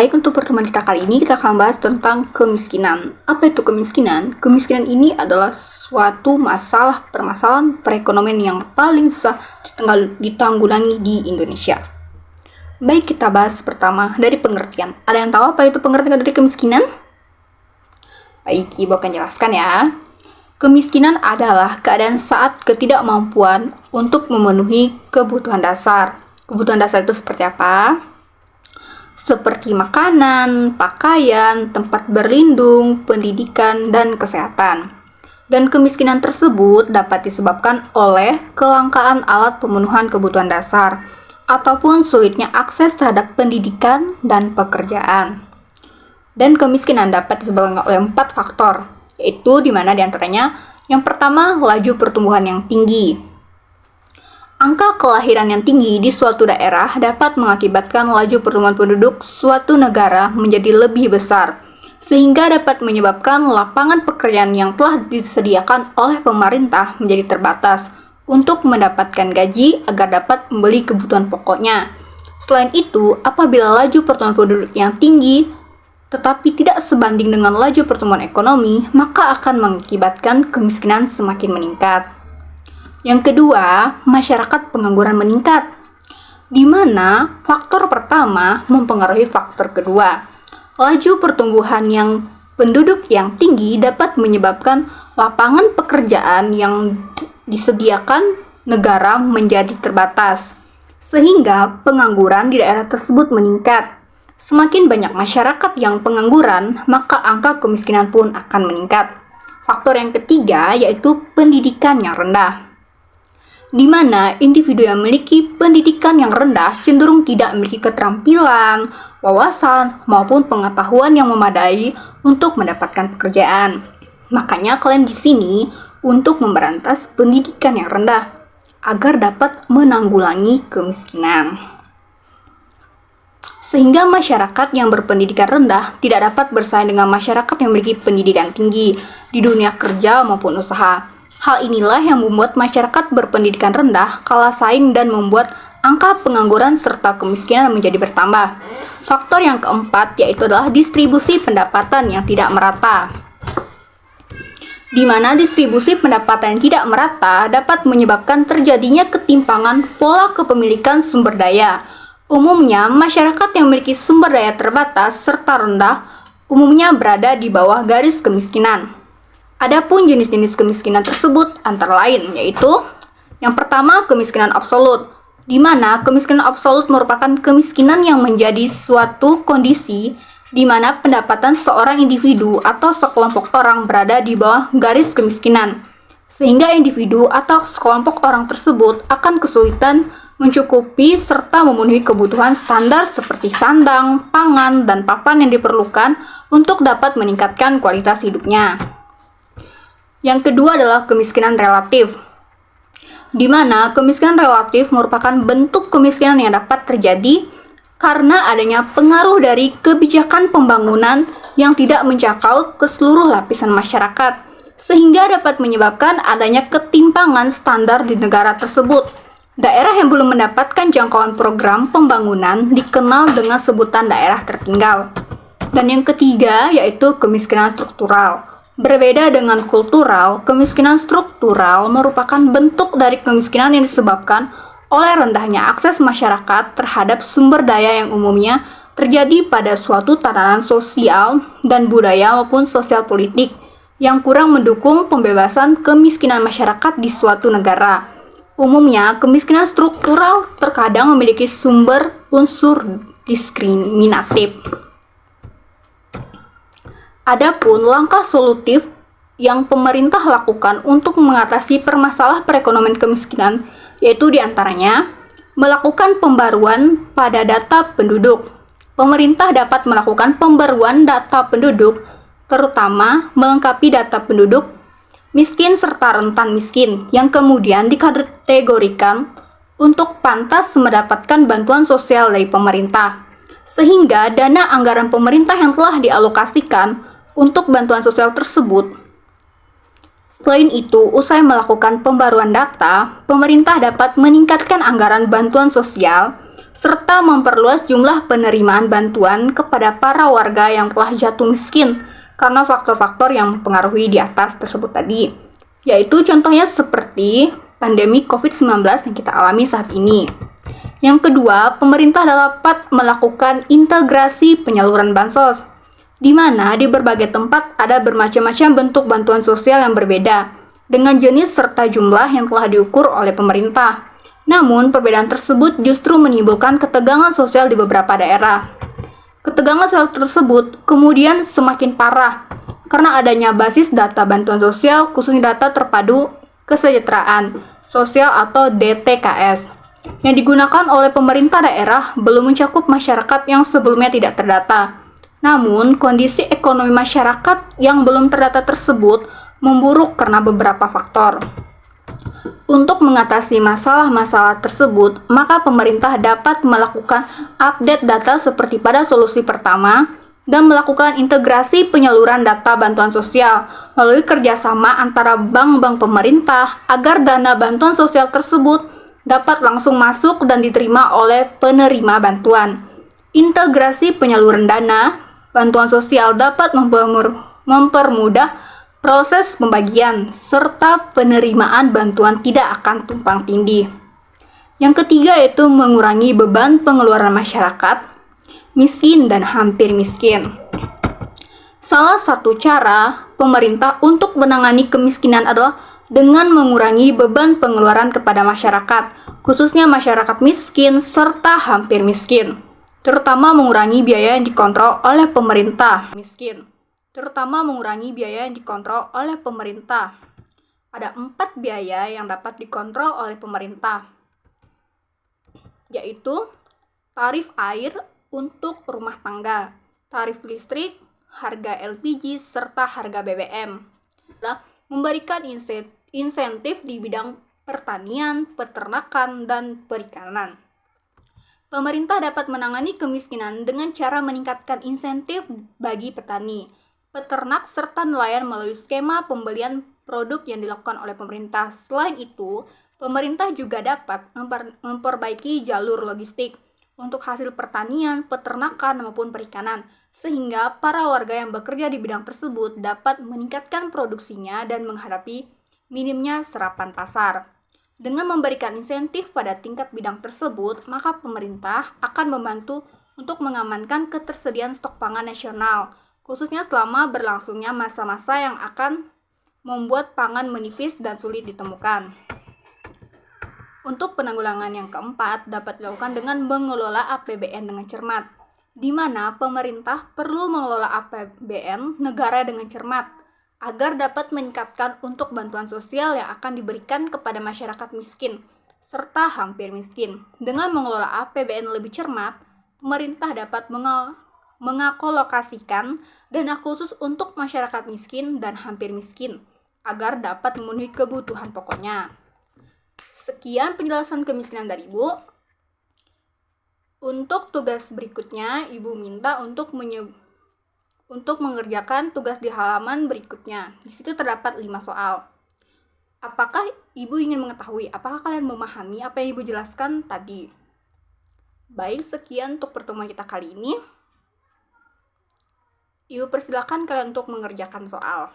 Baik, untuk pertemuan kita kali ini kita akan bahas tentang kemiskinan. Apa itu kemiskinan? Kemiskinan ini adalah suatu permasalahan perekonomian yang paling susah ditanggulangi di Indonesia. Baik, kita bahas pertama dari pengertian. Ada yang tahu apa itu pengertian dari kemiskinan? Baik, Ibu akan jelaskan ya. Kemiskinan adalah keadaan saat ketidakmampuan untuk memenuhi kebutuhan dasar. Kebutuhan dasar itu seperti apa? Seperti makanan, pakaian, tempat berlindung, pendidikan, dan kesehatan. Dan kemiskinan tersebut dapat disebabkan oleh kelangkaan alat pemenuhan kebutuhan dasar ataupun sulitnya akses terhadap pendidikan dan pekerjaan. Dan kemiskinan dapat disebabkan oleh 4 faktor, yaitu di mana diantaranya yang pertama, laju pertumbuhan yang tinggi. Angka kelahiran yang tinggi di suatu daerah dapat mengakibatkan laju pertumbuhan penduduk suatu negara menjadi lebih besar, sehingga dapat menyebabkan lapangan pekerjaan yang telah disediakan oleh pemerintah menjadi terbatas untuk mendapatkan gaji agar dapat membeli kebutuhan pokoknya. Selain itu, apabila laju pertumbuhan penduduk yang tinggi tetapi tidak sebanding dengan laju pertumbuhan ekonomi, maka akan mengakibatkan kemiskinan semakin meningkat. Yang kedua, masyarakat pengangguran meningkat, di mana faktor pertama mempengaruhi faktor kedua. Laju pertumbuhan yang penduduk yang tinggi dapat menyebabkan lapangan pekerjaan yang disediakan negara menjadi terbatas, sehingga pengangguran di daerah tersebut meningkat. Semakin banyak masyarakat yang pengangguran, maka angka kemiskinan pun akan meningkat. Faktor yang ketiga yaitu pendidikan yang rendah, di mana individu yang memiliki pendidikan yang rendah cenderung tidak memiliki keterampilan, wawasan, maupun pengetahuan yang memadai untuk mendapatkan pekerjaan. Makanya kalian di sini untuk memberantas pendidikan yang rendah agar dapat menanggulangi kemiskinan. Sehingga masyarakat yang berpendidikan rendah tidak dapat bersaing dengan masyarakat yang memiliki pendidikan tinggi di dunia kerja maupun usaha. Hal inilah yang membuat masyarakat berpendidikan rendah kalah saing dan membuat angka pengangguran serta kemiskinan menjadi bertambah. Faktor yang keempat yaitu adalah distribusi pendapatan yang tidak merata, di mana distribusi pendapatan yang tidak merata dapat menyebabkan terjadinya ketimpangan pola kepemilikan sumber daya. Umumnya, masyarakat yang memiliki sumber daya terbatas serta rendah umumnya berada di bawah garis kemiskinan. Adapun jenis-jenis kemiskinan tersebut antara lain yaitu yang pertama, kemiskinan absolut, di mana kemiskinan absolut merupakan kemiskinan yang menjadi suatu kondisi di mana pendapatan seorang individu atau sekelompok orang berada di bawah garis kemiskinan, sehingga individu atau sekelompok orang tersebut akan kesulitan mencukupi serta memenuhi kebutuhan standar seperti sandang, pangan, dan papan yang diperlukan untuk dapat meningkatkan kualitas hidupnya. Yang kedua adalah kemiskinan relatif, di mana kemiskinan relatif merupakan bentuk kemiskinan yang dapat terjadi karena adanya pengaruh dari kebijakan pembangunan yang tidak menjangkau ke seluruh lapisan masyarakat, sehingga dapat menyebabkan adanya ketimpangan standar di negara tersebut. Daerah yang belum mendapatkan jangkauan program pembangunan dikenal dengan sebutan daerah tertinggal. Dan yang ketiga yaitu kemiskinan struktural. Berbeda dengan kultural, kemiskinan struktural merupakan bentuk dari kemiskinan yang disebabkan oleh rendahnya akses masyarakat terhadap sumber daya yang umumnya terjadi pada suatu tatanan sosial dan budaya maupun sosial politik yang kurang mendukung pembebasan kemiskinan masyarakat di suatu negara. Umumnya, kemiskinan struktural terkadang memiliki sumber unsur diskriminatif. Adapun langkah solutif yang pemerintah lakukan untuk mengatasi permasalahan perekonomian kemiskinan yaitu diantaranya melakukan pembaruan pada data penduduk. Pemerintah dapat melakukan pembaruan data penduduk, terutama melengkapi data penduduk miskin serta rentan miskin yang kemudian dikategorikan untuk pantas mendapatkan bantuan sosial dari pemerintah, sehingga dana anggaran pemerintah yang telah dialokasikan untuk bantuan sosial tersebut. Selain itu, usai melakukan pembaruan data, pemerintah dapat meningkatkan anggaran bantuan sosial serta memperluas jumlah penerimaan bantuan kepada para warga yang telah jatuh miskin karena faktor-faktor yang mempengaruhi di atas tersebut tadi, yaitu contohnya seperti pandemi COVID-19 yang kita alami saat ini. Yang kedua, pemerintah dapat melakukan integrasi penyaluran bansos, di mana di berbagai tempat ada bermacam-macam bentuk bantuan sosial yang berbeda, dengan jenis serta jumlah yang telah diukur oleh pemerintah. Namun, perbedaan tersebut justru menimbulkan ketegangan sosial di beberapa daerah. Ketegangan sosial tersebut kemudian semakin parah karena adanya basis data bantuan sosial, khususnya data terpadu kesejahteraan sosial atau DTKS, yang digunakan oleh pemerintah daerah belum mencakup masyarakat yang sebelumnya tidak terdata. Namun, kondisi ekonomi masyarakat yang belum terdata tersebut memburuk karena beberapa faktor. Untuk mengatasi masalah-masalah tersebut, maka pemerintah dapat melakukan update data seperti pada solusi pertama dan melakukan integrasi penyaluran data bantuan sosial melalui kerjasama antara bank-bank pemerintah agar dana bantuan sosial tersebut dapat langsung masuk dan diterima oleh penerima bantuan. Integrasi penyaluran dana bantuan sosial dapat mempermudah proses pembagian serta penerimaan bantuan tidak akan tumpang tindih. Yang ketiga yaitu mengurangi beban pengeluaran masyarakat miskin dan hampir miskin. Salah satu cara pemerintah untuk menangani kemiskinan adalah dengan mengurangi beban pengeluaran kepada masyarakat, khususnya masyarakat miskin serta hampir miskin, terutama mengurangi biaya yang dikontrol oleh pemerintah. Ada 4 biaya yang dapat dikontrol oleh pemerintah, yaitu tarif air untuk rumah tangga, tarif listrik, harga LPG, serta harga BBM. Memberikan insentif di bidang pertanian, peternakan, dan perikanan. Pemerintah dapat menangani kemiskinan dengan cara meningkatkan insentif bagi petani, peternak, serta nelayan melalui skema pembelian produk yang dilakukan oleh pemerintah. Selain itu, pemerintah juga dapat memperbaiki jalur logistik untuk hasil pertanian, peternakan, maupun perikanan, sehingga para warga yang bekerja di bidang tersebut dapat meningkatkan produksinya dan menghadapi minimnya serapan pasar. Dengan memberikan insentif pada tingkat bidang tersebut, maka pemerintah akan membantu untuk mengamankan ketersediaan stok pangan nasional, khususnya selama berlangsungnya masa-masa yang akan membuat pangan menipis dan sulit ditemukan. Untuk penanggulangan yang keempat dapat dilakukan dengan mengelola APBN dengan cermat, di mana pemerintah perlu mengelola APBN negara dengan cermat agar dapat meningkatkan untuk bantuan sosial yang akan diberikan kepada masyarakat miskin serta hampir miskin. Dengan mengelola APBN lebih cermat, pemerintah dapat mengalokasikan dana khusus untuk masyarakat miskin dan hampir miskin agar dapat memenuhi kebutuhan pokoknya. Sekian penjelasan kemiskinan dari Ibu. Untuk tugas berikutnya, Ibu minta untuk mengerjakan tugas di halaman berikutnya. Di situ terdapat 5 soal. Apakah Ibu ingin mengetahui, apakah kalian memahami apa yang Ibu jelaskan tadi? Baik, sekian untuk pertemuan kita kali ini. Ibu persilakan kalian untuk mengerjakan soal.